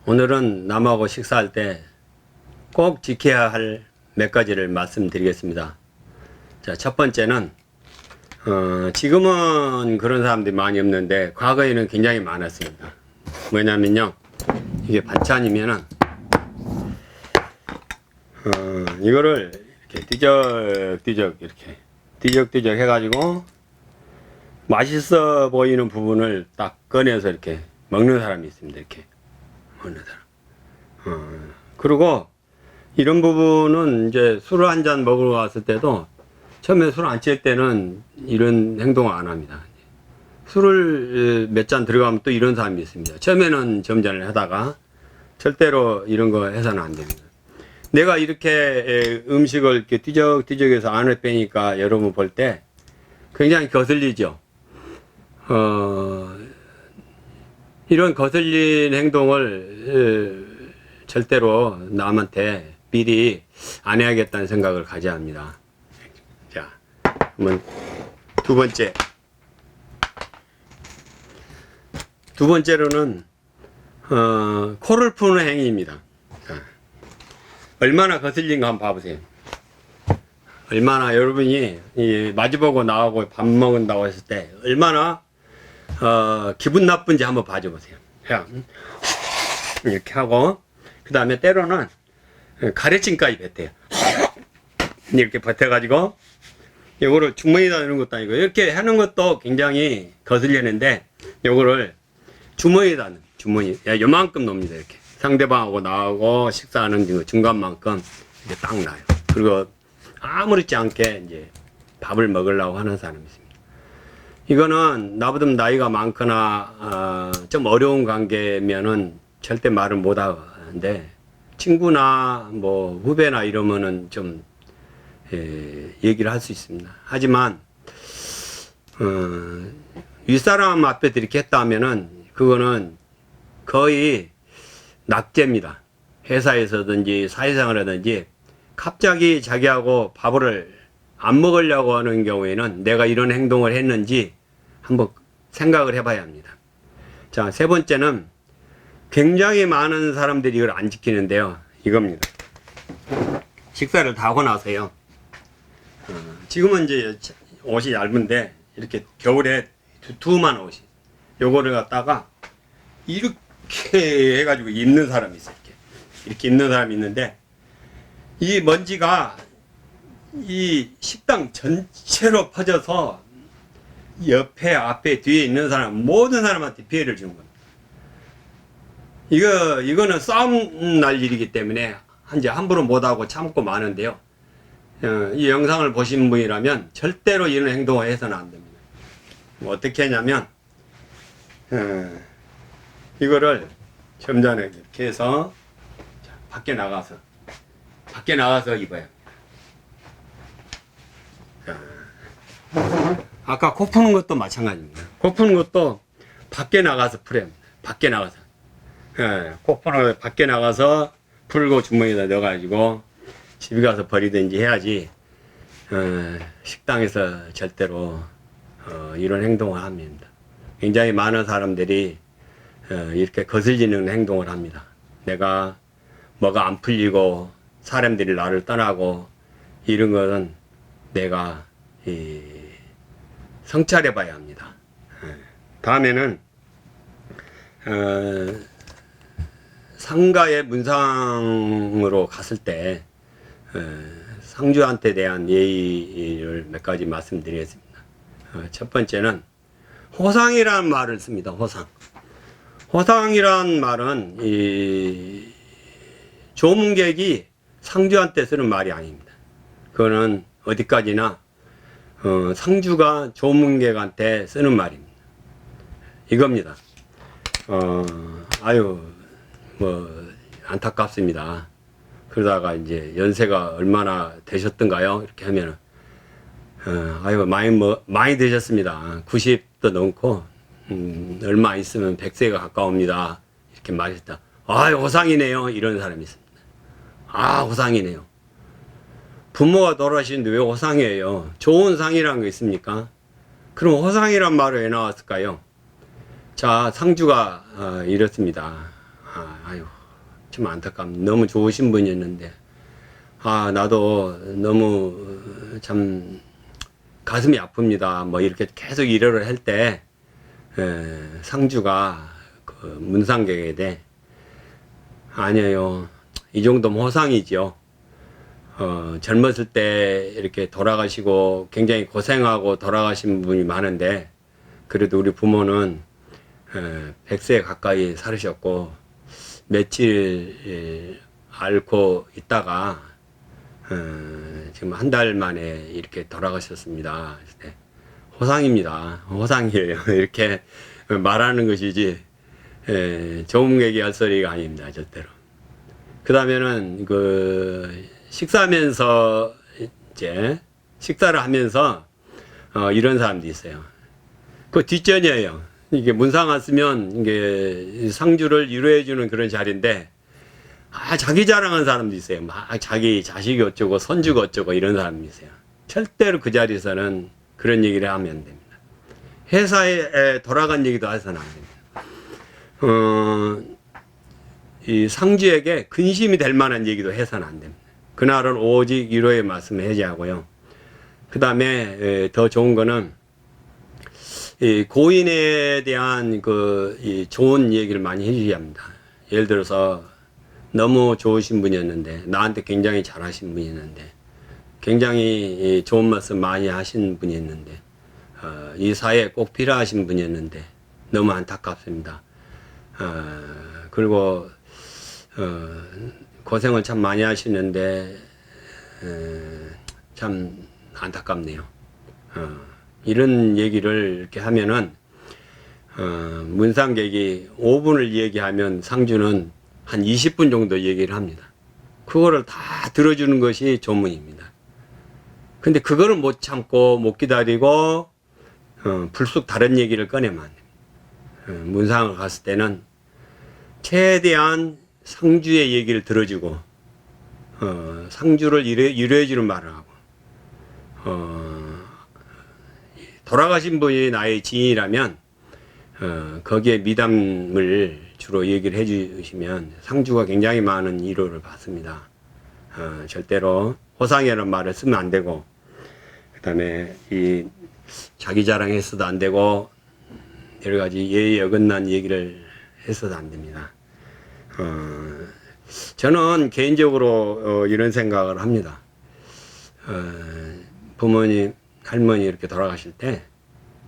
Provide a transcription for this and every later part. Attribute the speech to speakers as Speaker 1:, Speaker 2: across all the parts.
Speaker 1: 오늘은 남하고 식사할 때 꼭 지켜야 할 몇 가지를 말씀드리겠습니다. 자, 첫 번째는 지금은 그런 사람들이 많이 없는데 과거에는 굉장히 많았습니다. 뭐냐면요, 이게 반찬이면은 이거를 이렇게 뒤적뒤적 해가지고 맛있어 보이는 부분을 딱 꺼내서 이렇게 먹는 사람이 있습니다. 이렇게 먹는 사람. 그리고 이런 부분은 이제 술을 한 잔 먹으러 갔을 때도 처음에 술 안 취할 때는 이런 행동을 안 합니다. 술을 몇 잔 들어가면 또 이런 사람이 있습니다. 처음에는 점잖을 하다가 절대로 이런 거 해서는 안 됩니다. 내가 이렇게 음식을 이렇게 뒤적뒤적해서 안을 빼니까 여러분 볼 때 굉장히 거슬리죠. 이런 거슬린 행동을 절대로 남한테 미리 안 해야겠다는 생각을 가져야 합니다. 자, 그러면 두 번째로는 코를 푸는 행위입니다. 자, 얼마나 거슬린가 한번 봐보세요. 얼마나 여러분이 마주보고 나하고 밥 먹는다고 했을 때 얼마나 기분 나쁜지 한번 봐줘보세요. 이렇게 하고 그 다음에 때로는 가래침까지 뱉어요. 이렇게 뱉어가지고 요거를 주머니에다 넣는 것도 아니고 이렇게 하는 것도 굉장히 거슬리는데 요거를 주머니에다 넣는, 주머니 요만큼 넣습니다. 이렇게 상대방하고 나하고 식사하는 중간만큼 이렇게 딱 놔요. 그리고 아무렇지 않게 이제 밥을 먹으려고 하는 사람이 있습니다. 이거는 나보다 나이가 많거나 좀 어려운 관계면은 절대 말을 못 하는데 친구나 뭐 후배나 이러면은 좀 얘기를 할 수 있습니다. 하지만 윗사람 앞에서 이렇게 했다 하면은 그거는 거의 낙제입니다. 회사에서든지 사회생활하든지 갑자기 자기하고 밥을 안 먹으려고 하는 경우에는 내가 이런 행동을 했는지 한번 생각을 해봐야 합니다. 자, 세 번째는 굉장히 많은 사람들이 이걸 안 지키는데요. 이겁니다. 식사를 다 하고 나서요. 지금은 이제 옷이 얇은데 이렇게 겨울에 두툼한 옷이 요거를 갖다가 이렇게 해가지고 입는 사람이 있어요. 이렇게 입는 사람이 있는데 이 먼지가 이 식당 전체로 퍼져서 옆에 앞에 뒤에 있는 사람 모든 사람한테 피해를 주는 겁니다. 이거는 싸움 날 일이기 때문에 이제 함부로 못하고 참고 마는데요. 이 영상을 보신 분이라면 절대로 이런 행동을 해서는 안 됩니다. 뭐 어떻게 하냐면 이거를 점잖게 이렇게 해서 밖에 나가서 입어야 합니다. 아까 코 푸는 것도 마찬가지입니다. 코 푸는 것도 밖에 나가서 풀어야 합니다. 밖에 나가서. 코 푸는 거 밖에 나가서 풀고 주머니에다 넣어가지고 집에 가서 버리든지 해야지 식당에서 절대로 이런 행동을 합니다. 굉장히 많은 사람들이 이렇게 거슬리는 행동을 합니다. 내가 뭐가 안 풀리고 사람들이 나를 떠나고 이런 것은 내가 성찰해 봐야 합니다. 다음에는 상가의 문상으로 갔을 때 상주한테 대한 예의를 몇 가지 말씀드리겠습니다. 첫 번째는 호상이라는 말을 씁니다. 호상이라는 말은 조문객이 상주한테 쓰는 말이 아닙니다. 그거는 어디까지나 상주가 조문객한테 쓰는 말입니다. 이겁니다. 뭐 안타깝습니다. 그러다가 이제 연세가 얼마나 되셨던가요? 이렇게 하면은 많이 되셨습니다. 90도 넘고 얼마 안 있으면 100세가 가까웁니다. 이렇게 말했다. 호상이네요. 이런 사람이 있습니다. 호상이네요. 부모가 돌아가시는데 왜 호상이에요? 좋은 상이라는 거 있습니까? 그럼 호상이란 말이 왜 나왔을까요? 자, 상주가 이렇습니다. 좀 안타깝네. 너무 좋으신 분이었는데, 아, 나도 너무 참 가슴이 아픕니다. 뭐 이렇게 계속 일을 할 때, 상주가 그 문상객에 대해, 아니에요. 이 정도면 호상이죠. 젊었을 때 이렇게 돌아가시고 굉장히 고생하고 돌아가신 분이 많은데, 그래도 우리 부모는 100세 가까이 살으셨고, 며칠 앓고 있다가 지금 한 달 만에 이렇게 돌아가셨습니다. 호상입니다. 호상이에요. 이렇게 말하는 것이지 좋은 얘기할 소리가 아닙니다. 절대로. 그 다음에는 그 식사하면서 이제 식사를 하면서 이런 사람도 있어요. 그 뒷전이에요. 이게 문상 왔으면 이게 상주를 위로해주는 그런 자리인데, 자기 자랑하는 사람도 있어요. 막 자기 자식이 어쩌고 손주가 어쩌고 이런 사람이 있어요. 절대로 그 자리에서는 그런 얘기를 하면 안 됩니다. 회사에 돌아간 얘기도 해서는 안 됩니다. 이 상주에게 근심이 될 만한 얘기도 해서는 안 됩니다. 그날은 오직 위로의 말씀을 해제하고요. 그 다음에 더 좋은 거는 이 고인에 대한 이 좋은 얘기를 많이 해주셔야 합니다. 예를 들어서 너무 좋으신 분이었는데, 나한테 굉장히 잘하신 분이었는데, 굉장히 좋은 말씀 많이 하신 분이었는데, 이 사회에 꼭 필요하신 분이었는데 너무 안타깝습니다. 그리고 고생을 참 많이 하시는데 참 안타깝네요. 이런 얘기를 이렇게 하면은 문상객이 5분을 얘기하면 상주는 한 20분 정도 얘기를 합니다. 그거를 다 들어주는 것이 조문입니다. 근데 그거를 못 참고 못 기다리고 불쑥 다른 얘기를 꺼내면 안 됩니다. 문상을 갔을 때는 최대한 상주의 얘기를 들어주고 상주를 위로해주는 말을 하고 돌아가신 분이 나의 지인이라면 거기에 미담을 주로 얘기를 해주시면 상주가 굉장히 많은 위로를 받습니다. 절대로 호상이라는 말을 쓰면 안 되고, 그 다음에 이 자기 자랑해서도 안 되고, 여러 가지 예의 어긋난 얘기를 해서도 안 됩니다. 저는 개인적으로 이런 생각을 합니다. 부모님, 할머니 이렇게 돌아가실 때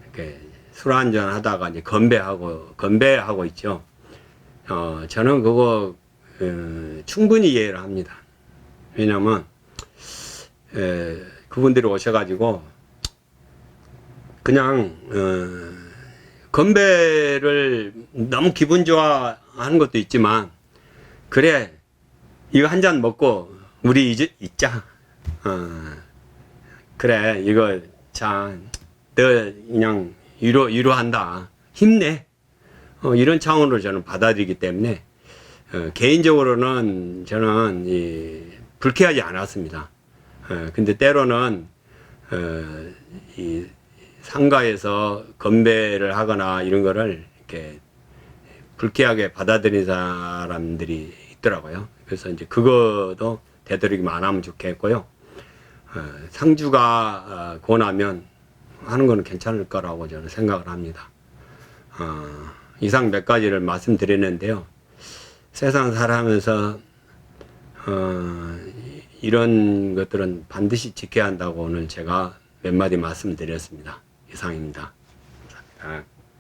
Speaker 1: 이렇게 술 한잔 하다가 이제 건배하고 있죠. 저는 그거 충분히 이해를 합니다. 왜냐면 그분들이 오셔가지고 그냥 건배를 너무 기분 좋아하는 것도 있지만, 그래 이거 한 잔 먹고 우리 이제 있자. 그래 이거 자 너 그냥 위로한다. 힘내. 이런 차원으로 저는 받아들이기 때문에 개인적으로는 저는 불쾌하지 않았습니다. 근데 때로는 이 상가에서 건배를 하거나 이런 거를 이렇게 불쾌하게 받아들이는 사람들이 있더라고요. 그래서 이제 그거도 되도록이면 안 하면 좋겠고요. 상주가 권하면 하는 거는 괜찮을 거라고 저는 생각을 합니다. 이상 몇 가지를 말씀드렸는데요. 세상 살아가면서 이런 것들은 반드시 지켜야 한다고 오늘 제가 몇 마디 말씀드렸습니다. 이상입니다. 감사합니다.